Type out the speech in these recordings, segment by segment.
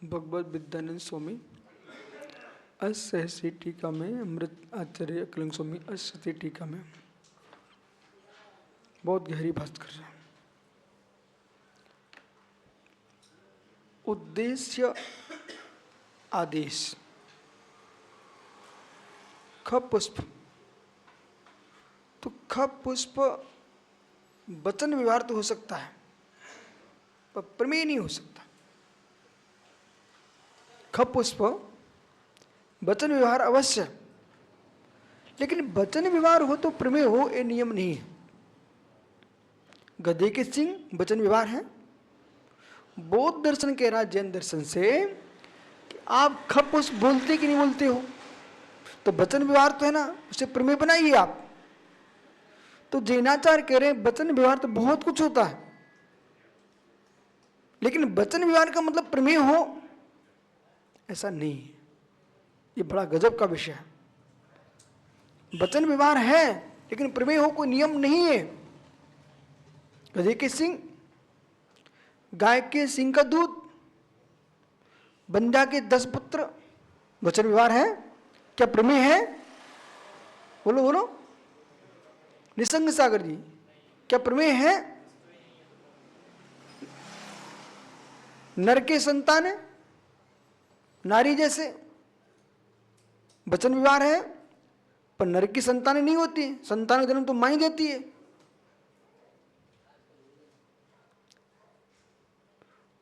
भगवत विद्यानंद स्वामी असहसी टीका में, अमृत आचार्य अकलंग स्वामी असहसी टीका में बहुत गहरी बात कर रहे हैं। उद्देश्य आदेश, ख पुष्प, तो ख पुष्प वचन व्यवहार तो हो सकता है पर प्रमेय नहीं हो सकता। ख पुष्प वचन व्यवहार अवश्य, लेकिन वचन व्यवहार हो तो प्रमेय हो ये नियम नहीं है। गधे के सिंह वचन व्यवहार है। बौद्ध दर्शन कह रहा है जैन दर्शन से कि आप ख पुष्प बोलते कि नहीं बोलते हो, तो वचन व्यवहार तो है ना, उसे प्रमेय बनाइए आप। तो जैनाचार्य कह रहे हैं वचन व्यवहार तो बहुत कुछ होता है, लेकिन वचन व्यवहार का मतलब प्रमेय हो ऐसा नहीं है। ये बड़ा गजब का विषय है। वचन व्यवहार है लेकिन प्रमेय हो कोई नियम नहीं है। गधे के सिंह, गाय के सिंह का दूध, बंजा के 10 पुत्र, वचन व्यवहार है क्या प्रमेय है? बोलो बोलो निसंग सागर जी, क्या प्रमेय है? नर के संतान है नारी जैसे, वचन व्यवहार है पर नर की संतानें नहीं होती, संतान का जन्म तो मां ही देती है।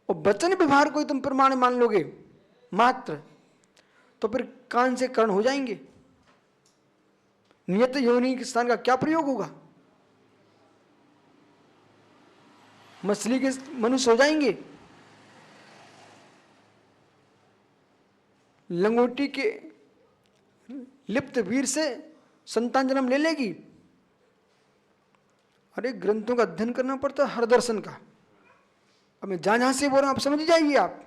और वचन व्यवहार को तुम प्रमाण मान लोगे मात्र, तो फिर कान से कर्ण हो जाएंगे। नियत योनि के स्थान का क्या प्रयोग होगा? मछली के मनुष्य हो जाएंगे। लंगोटी के लिप्त वीर से संतान जन्म ले लेगी। अरे ग्रंथों का अध्ययन करना पड़ता है हर दर्शन का। अब मैं जहां से बोल रहा हूं आप समझ जाइए आप।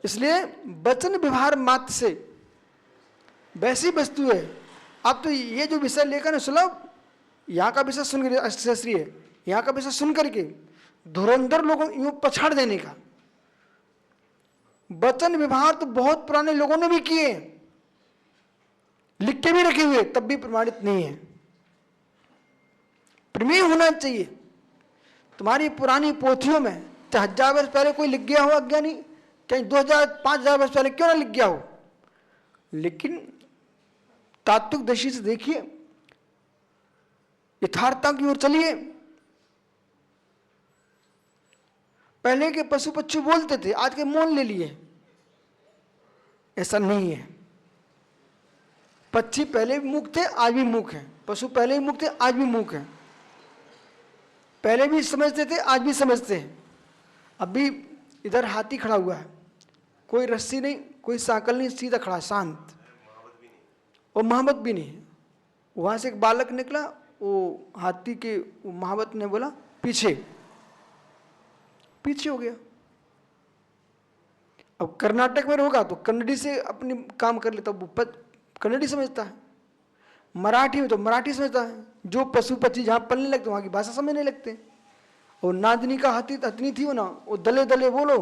इसलिए वचन व्यवहार मात्र से वैसी वस्तु है। आप तो ये जो विषय लेकर ना सुलभ, यहाँ का विषय सुन कर शास्त्रीय है, यहाँ का विषय सुन करके धुरंधर लोगों यूं पछाड़ देने का। वचन व्यवहार तो बहुत पुराने लोगों ने भी किए, लिख के भी रखे हुए, तब भी प्रमाणित नहीं है। प्रमेय होना चाहिए। तुम्हारी पुरानी पोथियों में 1000 वर्ष पहले कोई लिख गया हो अज्ञानी, कहीं 2000-5000 वर्ष पहले क्यों ना लिख गया हो, लेकिन तात्विक दृष्टि से देखिए, यथार्थता की ओर चलिए। पहले के पशु पक्षी बोलते थे, आज के मौन ले लिए, ऐसा नहीं है। पक्षी पहले भी मूक थे, आज भी मूक हैं। पशु पहले भी मूक थे, आज भी मूक हैं। पहले भी समझते थे, आज भी समझते हैं। अभी इधर हाथी खड़ा हुआ है, कोई रस्सी नहीं, कोई साकल नहीं, सीधा खड़ा, शांत, और महावत भी नहीं। वहां से एक बालक निकला, वो हाथी के महावत ने बोला पीछे, पीछे हो गया। अब कर्नाटक में होगा तो कन्नड़ी से अपनी काम कर लेता, वो कन्नड़ी समझता है। मराठी में तो मराठी समझता है। जो पशु पक्षी जहां पलने लगते वहां की भाषा समझने लगते। और नादनी का हथनी थी वो ना, वो दले दले बोलो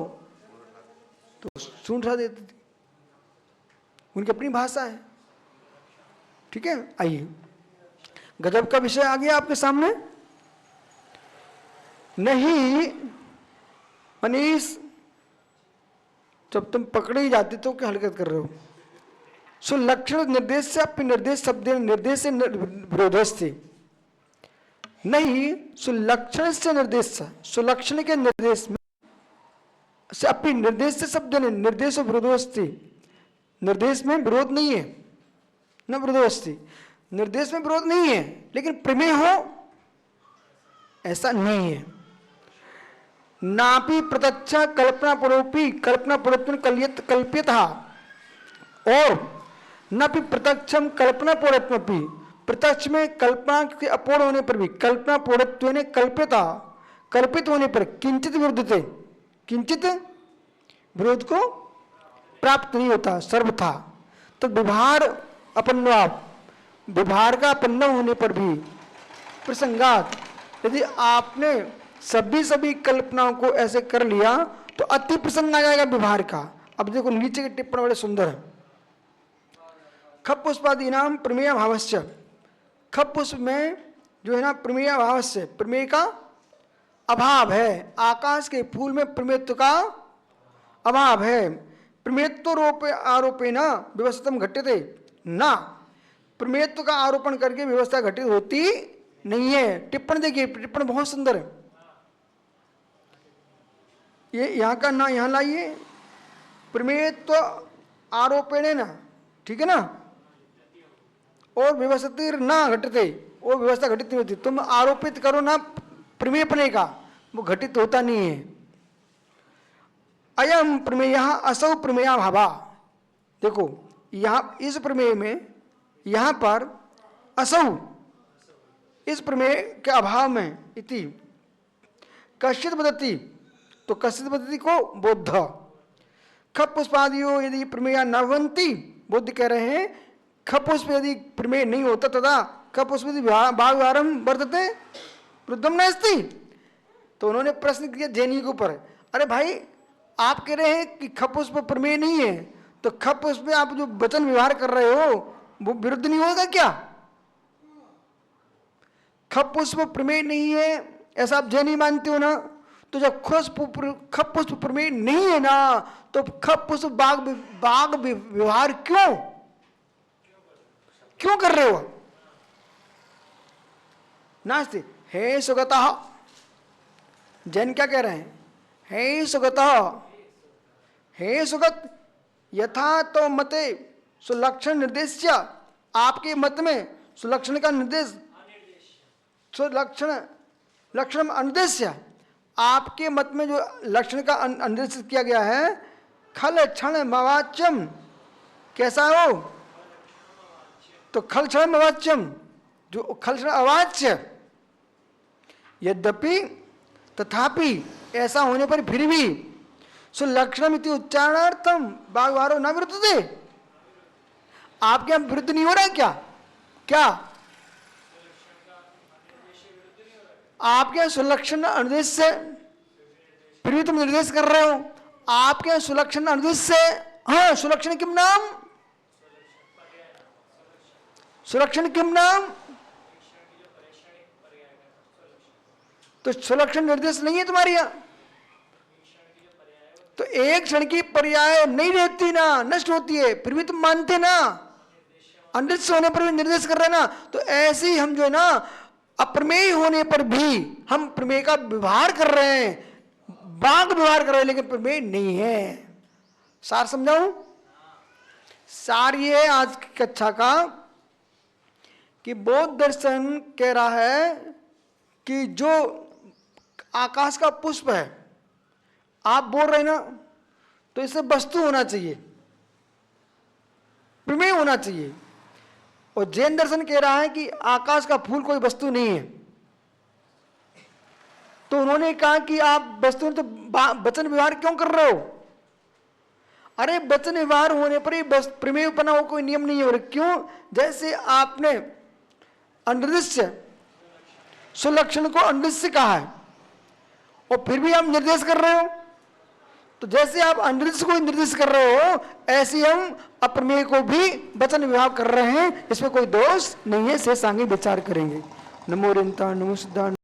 तो सुन रहा देती थी। उनकी अपनी भाषा है। ठीक है, आइए गजब का विषय आ गया आपके सामने। नहीं मनीष, जब तुम पकड़े ही जाते तो क्या हरकत कर रहे हो? सुलक्षण निर्देश से अपने निर्देश शब्द निर्देश से विरोधस्ते नहीं, सुलक्षण से निर्देश, सुलक्षण के निर्देश में से अपनी निर्देश से शब्द निर्देश विरोधस्ते। निर्देश में विरोध नहीं है, न विरोधस्ते, निर्देश में विरोध नहीं है, लेकिन प्रमेय हो ऐसा नहीं है। नापि प्रत्यक्ष कल्पना परोपी कल्पना परोत्न कल्पित, और न भी प्रत्यक्षम कल्पना पौरत्वी, प्रत्यक्ष में कल्पना के अपूर्ण होने पर भी कल्पना पौरत्व ने कल्पित होने पर किंचित विरुद्ध थे, किंचित विरोध को प्राप्त नहीं होता, सर्वथा। तो व्यवहार अपन्नवाप, व्यवहार का अपन्न होने पर भी प्रसंगात, यदि आपने सभी कल्पनाओं को ऐसे कर लिया तो अति प्रसंग आ जाएगा व्यवहार का। अब देखो नीचे के टिप्पण बड़े सुंदर है। खप पुष्पादि नाम प्रमेय भावस्य, खप पुष्प में जो है ना प्रमेय भावस्य, प्रमेय का अभाव है। आकाश के फूल में प्रमेयत्व का अभाव है। प्रमेयत्व रोपे आरोपे न व्यवस्थितम घट्यते ना, प्रमेयत्व का आरोपण करके व्यवस्था घटित होती नहीं है। टिप्पण देखिए, टिप्पण बहुत सुंदर है। ये यहाँ का ना यहाँ लाइए, प्रमेयत्व आरोपेण ना, ठीक है ना, और व्यवस्थित ना घटते, वो व्यवस्था घटित नहीं होती। तुम आरोपित करो ना प्रमेयपने का, वो घटित होता नहीं है। अयम प्रमेय असौ प्रमेया भावा, देखो यहाँ इस प्रमेय में यहाँ पर असौ, इस प्रमेय के अभाव में इति कश्चित वदति, तो कश्चित वदति को बोध। खप पुष्पादियों यदि प्रमेया न भवन्ति, बुद्ध कह रहे हैं खप पुष्प यदि प्रमेय नहीं होता तथा खप पुष्प यदि बाग वारम वर्तते वृद्धम नास्ति। तो उन्होंने प्रश्न किया जैनी के ऊपर, अरे भाई आप कह रहे हैं कि खप पुष्प प्रमेय नहीं है, तो खप पुष्प में आप जो वचन व्यवहार कर रहे हो वो विरुद्ध नहीं होगा क्या? खप पुष्प प्रमेय नहीं है ऐसा आप जैनी मानते हो ना, तो जब खप पुष्प प्रमेय नहीं है ना, तो खप पुष्प बाग व्यवहार क्यों कर रहे हो? नास्ति। हे सुगतः, जैन क्या कह रहे हैं? हे सुगतः, हे सुगत यथा तो मते सुलक्षण निर्देश, आपके मत में सुलक्षण का निर्देश, सुलक्षण लक्षण अनुदेश्य, आपके मत में जो लक्षण का अनुदेशित किया गया है, खल क्षण मवाच्यम, कैसा हो? तो खल क्षण मवाच्यम, जो खल क्षण अवाच्य, यद्यपि तथापि ऐसा होने पर फिर भी सुलक्षणम इति उच्चारणार्थम बागवारो न विरुद्धते, आपके यहाँ विरुद्ध नहीं हो रहा है क्या? क्या आपके यहाँ सुलक्षण अनुदेश से फिर भी तुम निर्देश कर रहे हो? आपके यहाँ सुलक्षण अनुदेश से, हाँ सुलक्षण किम नाम, सुलक्षण किम नाम, तो सुलक्षण निर्देश नहीं है तुम्हारे यहाँ। तो एक क्षण की पर्याय नहीं रहती ना, नष्ट होती है, फिर भी तुम मानते ना, अनिर्दिष्ट होने पर भी निर्देश कर रहे ना। तो ऐसे ही हम जो है ना अप्रमेय होने पर भी हम प्रमेय का व्यवहार कर रहे हैं, बाग व्यवहार कर रहे हैं, लेकिन प्रमेय नहीं है। सार समझाऊं? सार ये है आज की कक्षा का कि बौद्ध दर्शन कह रहा है कि जो आकाश का पुष्प है आप बोल रहे ना, तो इसे वस्तु होना चाहिए, प्रमेय होना चाहिए। और जैन दर्शन कह रहा है कि आकाश का फूल कोई वस्तु नहीं है। तो उन्होंने कहा कि आप वस्तु तो वचन व्यवहार क्यों कर रहे हो? अरे वचन व्यवहार होने पर ही प्रमेय बना हो, कोई नियम नहीं है। क्यों? जैसे आपने अनिर्दिष्ट सुलक्षण को अनिर्दिष्ट कहा है और फिर भी आप निर्देश कर रहे हो, तो जैसे आप अनिर्दिष्ट को निर्देश कर रहे हो, ऐसे हम अप्रमेय को भी वचन व्यवहार कर रहे हैं। इसमें कोई दोष नहीं है। शेष आगे विचार करेंगे। नमो रिंता नमो सिद्धांत।